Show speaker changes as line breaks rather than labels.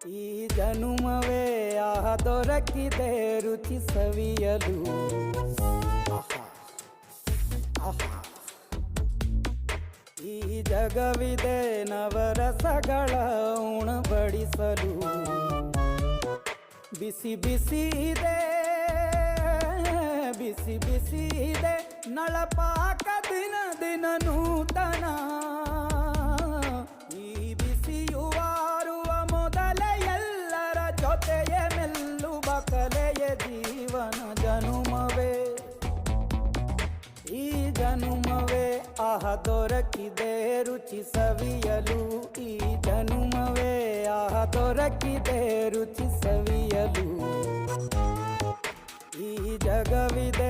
ಈ ಜನುಮವೇ ಆಹ ದೊರಕಿದೆ ರುಚಿ ಸವಿಯಲು. ಆಹಾ ಆಹಾ. ಈ ಜಗವಿದೆ ನವರಸಗಳ ಉಣಬಡಿಸಲು. ಬಿಸಿ ಬಿಸಿ ಇದೆ ಬಿಸಿ ಬಿಸಿ ಇದೆ ನಳಪಾಕ ದಿನ ದಿನ ನೂತನ. ಈ ಬಿಸಿಯುವಾರುವ ಮೊದಲೇ ಎಲ್ಲರ ಜೊತೆಯೇ ಮೆಲ್ಲುವ ಕಲೆಯ ಜೀವನ ಜನುಮವೇ. ಈ ಜನುಮವೇ ಆಹ ದೊರಕಿದೆ ರುಚಿ ಸವಿಯಲು. ಈ ಜನುಮವೇ ಆಹ ದೊರಕಿದೆ ರುಚಿ ಸವಿಯಲು. ಈ ಜಗವಿದೆ